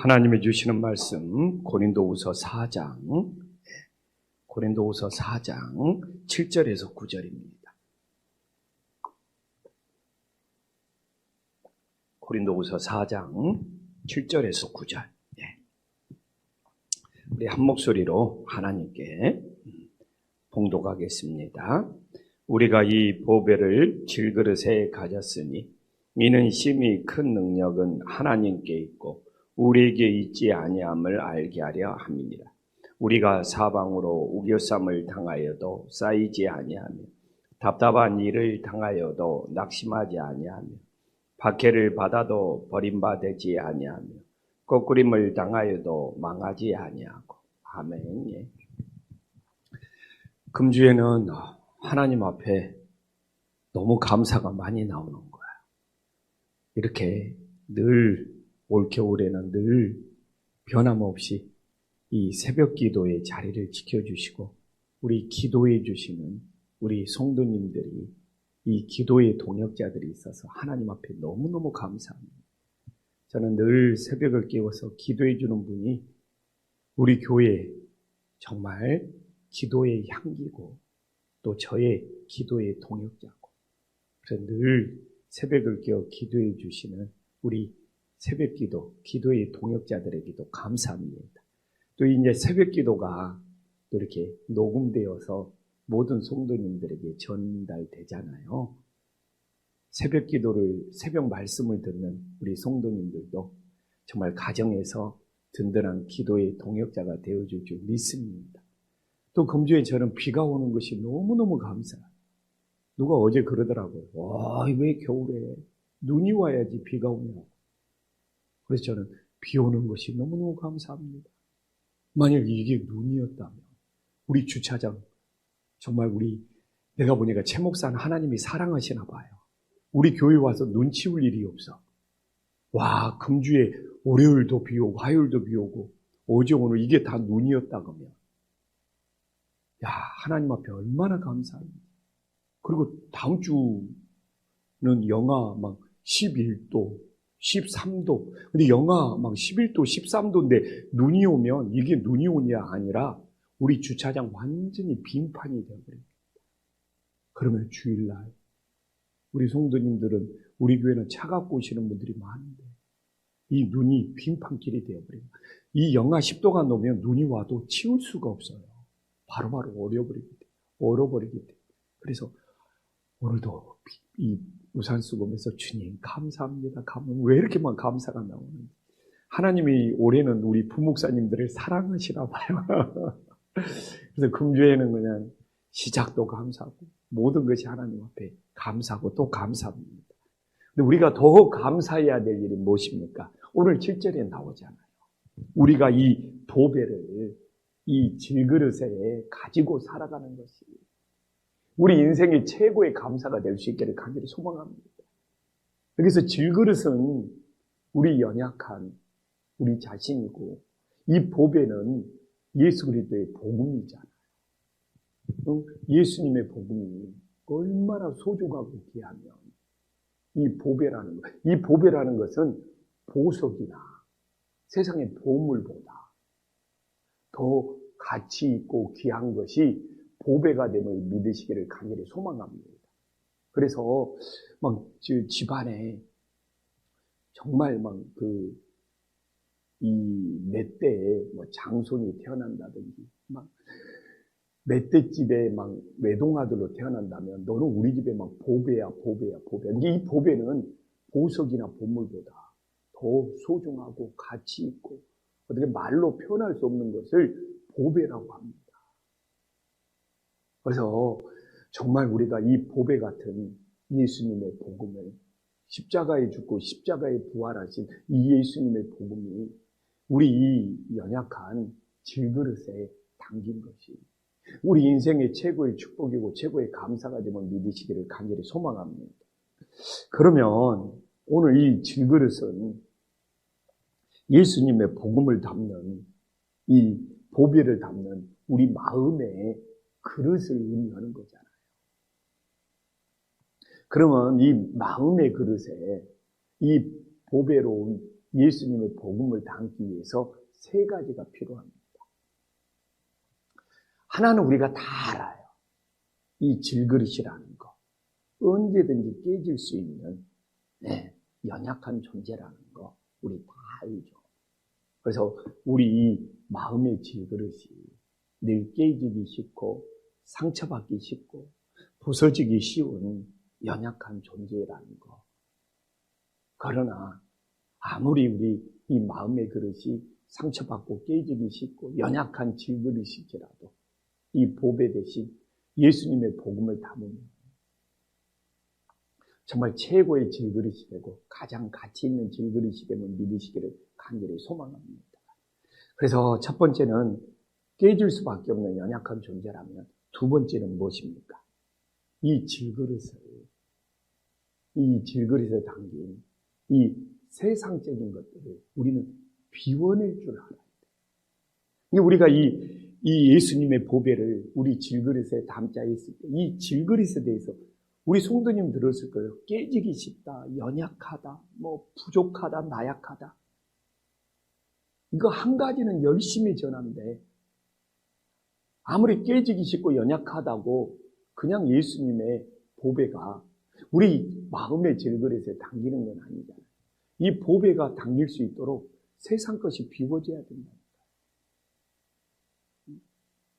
하나님이 주시는 말씀 고린도후서 4장 7절에서 9절입니다. 고린도후서 4장 7절에서 9절. 우리 한 목소리로 하나님께 봉독하겠습니다. 우리가 이 보배를 질그릇에 가졌으니 이는 심히 큰 능력은 하나님께 있고 우리에게 있지 아니함을 알게 하려 함이니라. 우리가 사방으로 우겨쌈을 당하여도 쌓이지 아니하며 답답한 일을 당하여도 낙심하지 아니하며 박해를 받아도 버림받지 아니하며 거꾸림을 당하여도 망하지 아니하고. 아멘. 금주에는 하나님 앞에 너무 감사가 많이 나오는 거야. 이렇게 늘 올겨울에는 늘 변함없이 이 새벽 기도의 자리를 지켜주시고 우리 기도해 주시는 우리 성도님들이 이 기도의 동역자들이 있어서 하나님 앞에 너무너무 감사합니다. 저는 늘 새벽을 깨워서 기도해 주는 분이 우리 교회 정말 기도의 향기고 또 저의 기도의 동역자고, 그래서 늘 새벽을 깨워 기도해 주시는 우리 새벽 기도, 기도의 동역자들에게도 감사합니다. 또 이제 새벽 기도가 또 이렇게 녹음되어서 모든 성도님들에게 전달되잖아요. 새벽 기도를, 새벽 말씀을 듣는 우리 성도님들도 정말 가정에서 든든한 기도의 동역자가 되어줄 줄 믿습니다. 또 금주에 저는 비가 오는 것이 너무너무 감사해요. 누가 어제 그러더라고요. 와, 왜 겨울에 눈이 와야지 비가 오냐고. 그래서 저는 비 오는 것이 너무너무 감사합니다. 만약 이게 눈이었다면 우리 주차장 정말 내가 보니까 최 목사는 하나님이 사랑하시나 봐요. 우리 교회 와서 눈 치울 일이 없어. 와, 금주에 월요일도 비 오고 화요일도 비 오고 어제 오늘 이게 다 눈이었다 그러면 야, 하나님 앞에 얼마나 감사합니다. 그리고 다음 주는 영하 막 11도 13도. 근데 영하 막 11도, 13도인데 눈이 오면 이게 눈이 오냐 아니라 우리 주차장 완전히 빙판이 되어버립니다. 그러면 주일날 우리 성도님들은 우리 교회는 차 갖고 오시는 분들이 많은데 이 눈이 빙판길이 되어버립니다. 이 영하 10도가 넘으면 눈이 와도 치울 수가 없어요. 바로바로 얼어버리기 때문에. 그래서 오늘도 이 우산 쓰고 오면서 주님 감사합니다. 왜 이렇게만 감사가 나오는지. 하나님이 올해는 우리 부목사님들을 사랑하시나 봐요. 그래서 금주에는 그냥 시작도 감사하고 모든 것이 하나님 앞에 감사하고 또 감사합니다. 근데 우리가 더 감사해야 될 일이 무엇입니까? 오늘 7절에 나오잖아요. 우리가 이 보배를 이 질그릇에 가지고 살아가는 것이 우리 인생의 최고의 감사가 될 수 있기를 간절히 소망합니다. 여기서 질그릇은 우리 연약한 우리 자신이고 이 보배는 예수 그리스도의 복음이잖아요. 예수님의 복음이 얼마나 소중하고 귀하면 이 보배라는 것은 보석이나 세상의 보물보다 더 가치 있고 귀한 것이 보배가 됨을 믿으시기를 간절히 소망합니다. 그래서 막 집안에 정말 이 멧돼에 장손이 태어난다든지 막 멧돼집에 막 외동아들로 태어난다면 너는 우리 집에 막 보배야. 근데 이 보배는 보석이나 보물보다 더 소중하고 가치 있고 어떻게 말로 표현할 수 없는 것을 보배라고 합니다. 그래서 정말 우리가 이 보배 같은 예수님의 복음을 십자가에 죽고 십자가에 부활하신 이 예수님의 복음이 우리 이 연약한 질그릇에 담긴 것이 우리 인생의 최고의 축복이고 최고의 감사가 되면 믿으시기를 간절히 소망합니다. 그러면 오늘 이 질그릇은 예수님의 복음을 담는 이 보배를 담는 우리 마음의 그릇을 의미하는 거잖아요. 그러면 이 마음의 그릇에 이 보배로운 예수님의 복음을 담기 위해서 세 가지가 필요합니다. 하나는 우리가 다 알아요. 이 질그릇이라는 거. 언제든지 깨질 수 있는 연약한 존재라는 거 우리 다 알죠. 그래서 우리 이 마음의 질그릇이 늘 깨지기 쉽고 상처받기 쉽고 부서지기 쉬운 연약한 존재라는 거. 그러나 아무리 우리 이 마음의 그릇이 상처받고 깨지기 쉽고 연약한 질그릇일지라도 이 보배 대신 예수님의 복음을 담으면 정말 최고의 질그릇이 되고 가장 가치 있는 질그릇이 되면 믿으시기를 간절히 소망합니다. 그래서 첫 번째는 깨질 수밖에 없는 연약한 존재라면 두 번째는 무엇입니까? 이 질그릇에 담긴 이 세상적인 것들을 우리는 비워낼 줄 알아야 돼요. 우리가 이 예수님의 보배를 우리 질그릇에 담자 했을 때 이 질그릇에 대해서 우리 성도님 들었을 거예요. 깨지기 쉽다, 연약하다, 부족하다, 나약하다. 이거 한 가지는 열심히 전하는데 아무리 깨지기 쉽고 연약하다고 그냥 예수님의 보배가 우리 마음의 질그릇에 담기는 건 아니잖아요. 이 보배가 담길 수 있도록 세상 것이 비워져야 된다.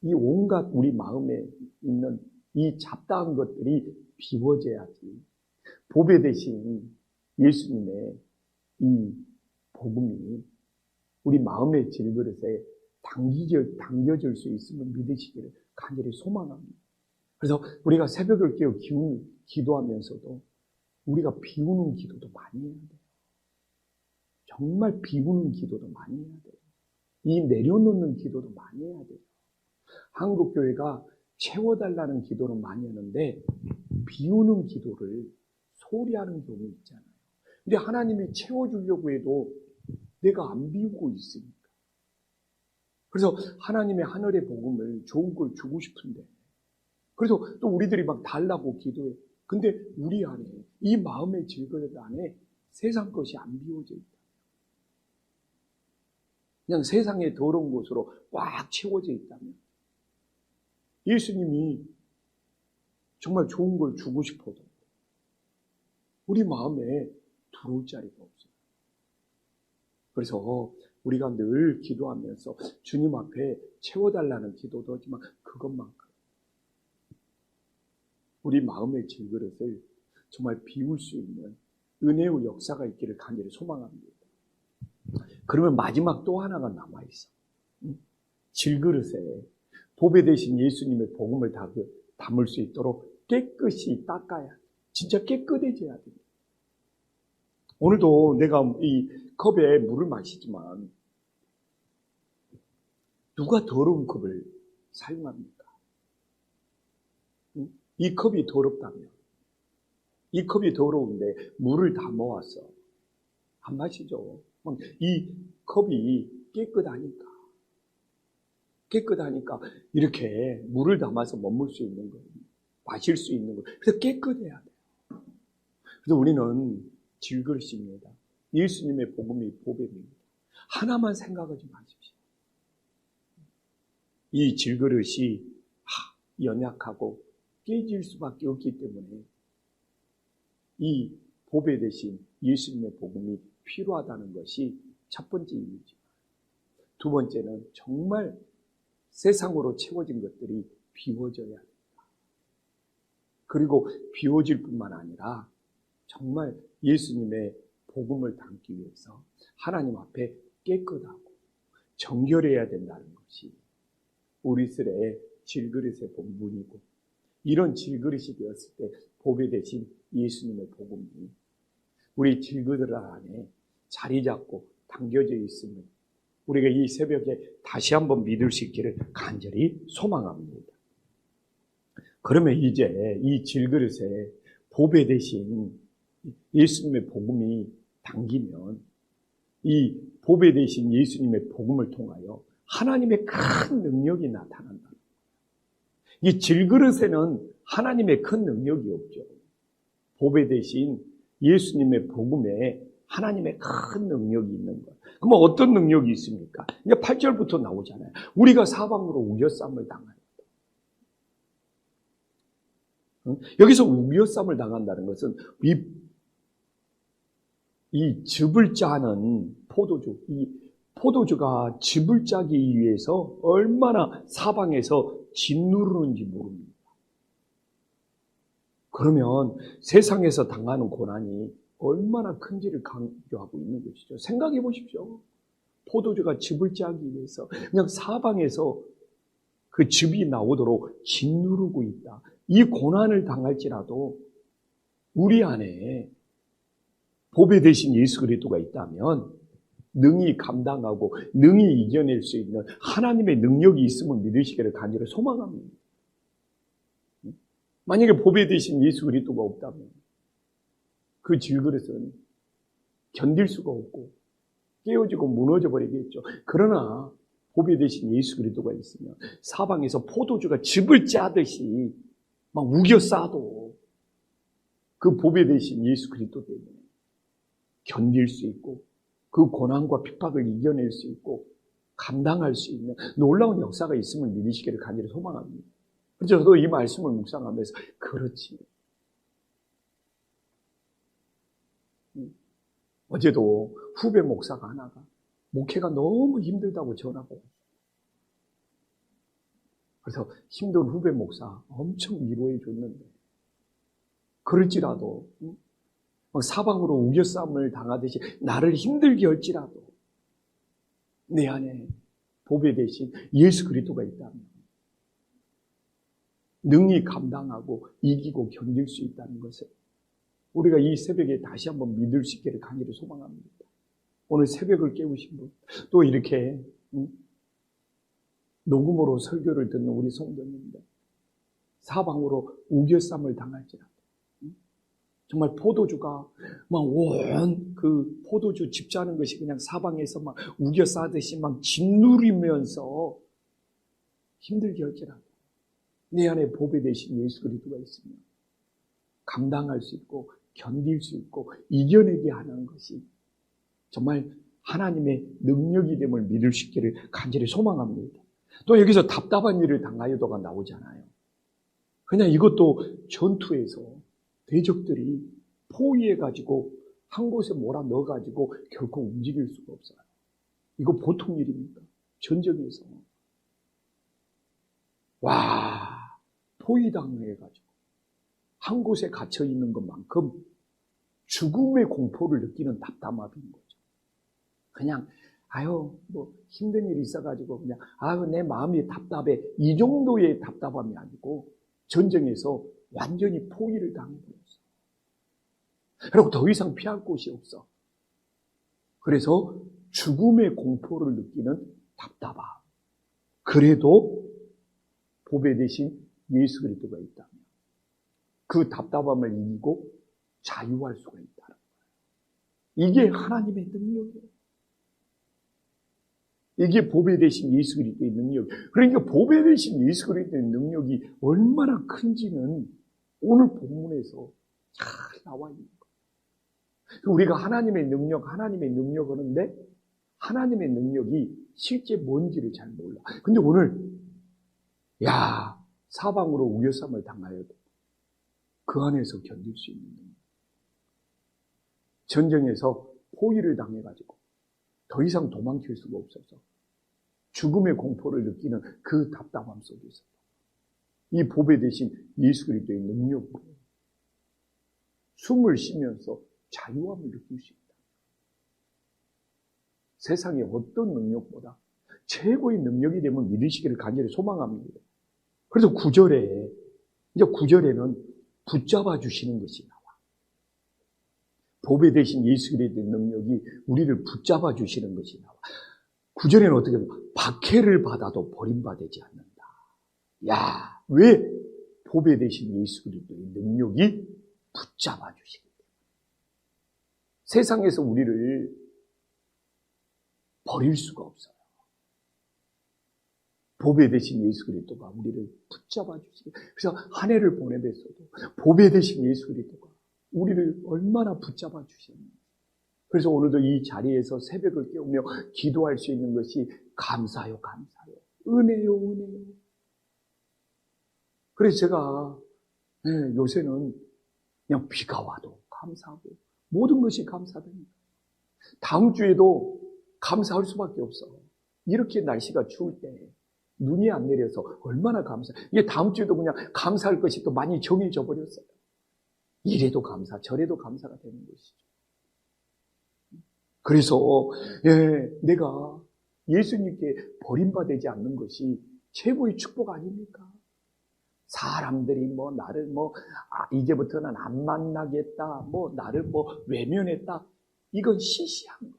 이 온갖 우리 마음에 있는 이 잡다한 것들이 비워져야지. 보배 대신 예수님의 이 복음이 우리 마음의 질그릇에 담겨질 수 있음을 믿으시기를 간절히 소망합니다. 그래서 우리가 새벽을 깨어 기도하면서도 우리가 비우는 기도도 많이 해야 돼요. 정말 비우는 기도도 많이 해야 돼요. 이 내려놓는 기도도 많이 해야 돼요. 한국교회가 채워달라는 기도는 많이 하는데 비우는 기도를 소홀히 하는 경우 있잖아요. 근데 하나님이 채워주려고 해도 내가 안 비우고 있으니까. 그래서 하나님의 하늘의 복음을 좋은 걸 주고 싶은데 그래서 또 우리들이 막 달라고 기도해. 근데 우리 안에 이 마음의 질그릇 안에 세상 것이 안 비워져 있다. 그냥 세상의 더러운 것으로 꽉 채워져 있다면 예수님이 정말 좋은 걸 주고 싶어도 우리 마음에 들어올 자리가 없어요. 그래서 우리가 늘 기도하면서 주님 앞에 채워달라는 기도도 하지만 그것만큼 우리 마음의 질그릇을 정말 비울 수 있는 은혜의 역사가 있기를 간절히 소망합니다. 그러면 마지막 또 하나가 남아있어. 질그릇에 보배 대신 예수님의 복음을 담을 수 있도록 깨끗이 닦아야 돼. 진짜 깨끗해져야 돼. 오늘도 내가 이 컵에 물을 마시지만 누가 더러운 컵을 사용합니까? 이 컵이 더럽다면 이 컵이 더러운데 물을 다 모았어. 안 마시죠. 이 컵이 깨끗하니까 이렇게 물을 담아서 머물 수 있는 거예요. 마실 수 있는 거예요. 그래서 깨끗해야 돼요. 그래서 우리는 질그릇입니다. 예수님의 복음이 보배입니다. 하나만 생각하지 마십시오. 이 질그릇이 연약하고 깨질 수밖에 없기 때문에 이 보배 대신 예수님의 복음이 필요하다는 것이 첫 번째 이유죠. 두 번째는 정말 세상으로 채워진 것들이 비워져야 된다. 그리고 비워질 뿐만 아니라 정말 예수님의 복음을 담기 위해서 하나님 앞에 깨끗하고 정결해야 된다는 것이 우리들의 질그릇의 본분이고 이런 질그릇이 되었을 때 보배 대신 예수님의 복음이 우리 질그릇 안에 자리 잡고 담겨져 있음을 우리가 이 새벽에 다시 한번 믿을 수 있기를 간절히 소망합니다. 그러면 이제 이 질그릇에 보배 대신 예수님의 복음이 담기면 이 보배 대신 예수님의 복음을 통하여 하나님의 큰 능력이 나타난다. 이 질그릇에는 하나님의 큰 능력이 없죠. 보배 대신 예수님의 복음에 하나님의 큰 능력이 있는 거예요. 그러면 어떤 능력이 있습니까? 이제 8절부터 나오잖아요. 우리가 사방으로 우겨쌈을 당하는 거예요. 여기서 우겨쌈을 당한다는 것은 이 즙을 짜는 포도주, 이 포도주가 즙을 짜기 위해서 얼마나 사방에서 짓누르는지 모릅니다. 그러면 세상에서 당하는 고난이 얼마나 큰지를 강조하고 있는 것이죠. 생각해 보십시오. 포도주가 즙을 짜기 위해서 그냥 사방에서 그 즙이 나오도록 짓누르고 있다. 이 고난을 당할지라도 우리 안에 보배 되신 예수 그리스도가 있다면 능히 감당하고 능히 이겨낼 수 있는 하나님의 능력이 있음을 믿으시기를 간절히 소망합니다. 만약에 보배 되신 예수 그리스도가 없다면 그 질그릇은 견딜 수가 없고 깨어지고 무너져 버리겠죠. 그러나 보배 되신 예수 그리스도가 있으면 사방에서 포도주가 즙을 짜듯이 막 우겨 싸도 그 보배 되신 예수 그리스도 때문에 견딜 수 있고 그 고난과 핍박을 이겨낼 수 있고 감당할 수 있는 놀라운 역사가 있음을 믿으시기를 간절히 소망합니다. 그래서 저도 이 말씀을 묵상하면서 그렇지. 어제도 후배 목사가 하나가 목회가 너무 힘들다고 전화가 왔어요. 그래서 힘든 후배 목사 엄청 위로해 줬는데 그럴지라도 사방으로 우겨싸움을 당하듯이 나를 힘들게 할지라도 내 안에 보배 대신 예수 그리스도가 있다면 능히 감당하고 이기고 견딜 수 있다는 것을 우리가 이 새벽에 다시 한번 믿을 수 있기를 간절히 소망합니다. 오늘 새벽을 깨우신 분, 또 이렇게 녹음으로 설교를 듣는 우리 성도님들, 사방으로 우겨쌈을 당할지라도 정말 포도주가 막 온 그 포도주 집 짜는 것이 그냥 사방에서 막 우겨 싸듯이 막 짓누리면서 힘들게 할지라도 내 안에 보배 되신 예수 그리스도가 있으면 감당할 수 있고 견딜 수 있고 이겨내게 하는 것이 정말 하나님의 능력이 됨을 믿을 수 있기를 간절히 소망합니다. 또 여기서 답답한 일을 당하여도가 나오잖아요. 그냥 이것도 전투에서 대적들이 포위해가지고 한 곳에 몰아넣어가지고 결코 움직일 수가 없어요. 이거 보통 일입니까? 전쟁에서. 와, 포위당해가지고 한 곳에 갇혀있는 것만큼 죽음의 공포를 느끼는 답답함인 거죠. 그냥 뭐 힘든 일이 있어가지고 그냥 내 마음이 답답해 이 정도의 답답함이 아니고 전쟁에서 완전히 포위를 당해버렸어요. 그리고 더 이상 피할 곳이 없어. 그래서 죽음의 공포를 느끼는 답답함. 그래도 보배 대신 예수 그리스도가 있다면 그 답답함을 이기고 자유할 수가 있다는 거예요. 이게 하나님의 능력이에요. 이게 보배 대신 예수 그리스도의 능력. 그러니까 보배 대신 예수 그리스도의 능력이 얼마나 큰지는 오늘 본문에서 잘 나와 있는 거예요. 우리가 하나님의 능력 하는데 하나님의 능력이 실제 뭔지를 잘 몰라. 근데 오늘 사방으로 우겨쌈을 당하여도 그 안에서 견딜 수 있는 능력. 전쟁에서 포위를 당해가지고 더 이상 도망칠 수가 없어서 죽음의 공포를 느끼는 그 답답함 속에서 이 보배 대신 예수 그리스도의 능력으로 숨을 쉬면서 자유함을 느낄 수 있다. 세상의 어떤 능력보다 최고의 능력이 되면 믿으시기를 간절히 소망합니다. 그래서 9절에는 붙잡아 주시는 것이 나와. 보배 대신 예수 그리스도의 능력이 우리를 붙잡아 주시는 것이 나와. 9절에는 어떻게 보면 박해를 받아도 버림받지 않는다. 왜 보배 대신 예수 그리스도의 능력이 붙잡아 주시는 거예요. 세상에서 우리를 버릴 수가 없어요. 보배 대신 예수 그리스도가 우리를 붙잡아 주시고, 그래서 한 해를 보내면서도 보배 대신 예수 그리스도가 우리를 얼마나 붙잡아 주셨는지 그래서 오늘도 이 자리에서 새벽을 깨우며 기도할 수 있는 것이 감사요, 감사요. 은혜요, 은혜요. 그래서 제가 요새는 그냥 비가 와도 감사하고 모든 것이 감사됩니다. 다음 주에도 감사할 수밖에 없어. 이렇게 날씨가 추울 때 눈이 안 내려서 얼마나 이게 다음 주에도 그냥 감사할 것이 또 많이 정해져 버렸어요. 이래도 감사, 저래도 감사가 되는 것이죠. 그래서 내가 예수님께 버림받지 않는 것이 최고의 축복 아닙니까? 사람들이 나를 이제부터는 안 만나겠다, 나를 외면했다. 이건 시시한 거예요.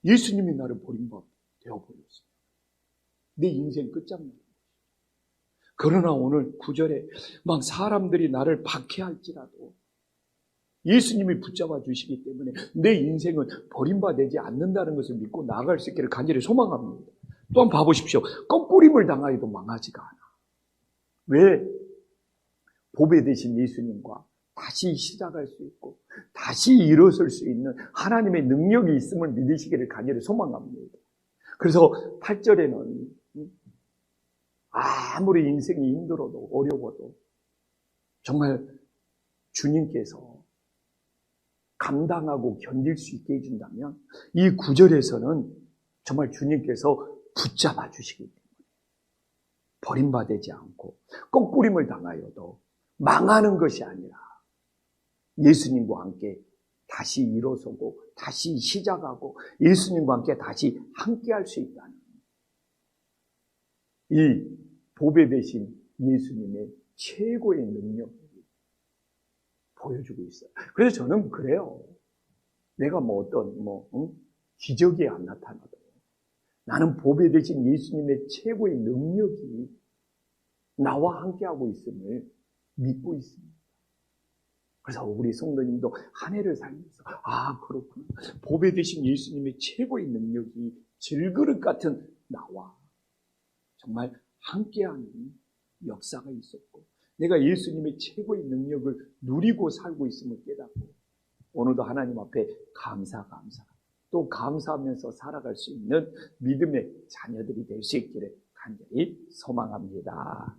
예수님이 나를 버림받아 되어버렸어요. 내 인생 끝장나는 거예요. 그러나 오늘 9절에 막 사람들이 나를 박해할지라도 예수님이 붙잡아 주시기 때문에 내 인생은 버림받지 않는다는 것을 믿고 나아갈 수 있기를 간절히 소망합니다. 또한 봐보십시오. 거꾸림을 당하여도 망하지가 않아. 왜? 보배 되신 예수님과 다시 시작할 수 있고 다시 일어설 수 있는 하나님의 능력이 있음을 믿으시기를 간절히 소망합니다. 그래서 8절에는 아무리 인생이 힘들어도 어려워도 정말 주님께서 감당하고 견딜 수 있게 해준다면 이 9절에서는 정말 주님께서 붙잡아 주시기 때문에 버림받지 않고 거꾸림을 당하여도 망하는 것이 아니라 예수님과 함께 다시 일어서고 다시 시작하고 예수님과 함께 다시 함께할 수 있다는 이 보배 되신 예수님의 최고의 능력을 보여주고 있어요. 그래서 저는 그래요. 내가 어떤 기적이 안 나타나도 나는 보배 되신 예수님의 최고의 능력이 나와 함께하고 있음을 믿고 있습니다. 그래서 우리 성도님도 한 해를 살면서 그렇구나. 보배 되신 예수님의 최고의 능력이 질그릇 같은 나와 정말 함께하는 역사가 있었고 내가 예수님의 최고의 능력을 누리고 살고 있음을 깨닫고 오늘도 하나님 앞에 감사 또 감사하면서 살아갈 수 있는 믿음의 자녀들이 될 수 있기를 간절히 소망합니다.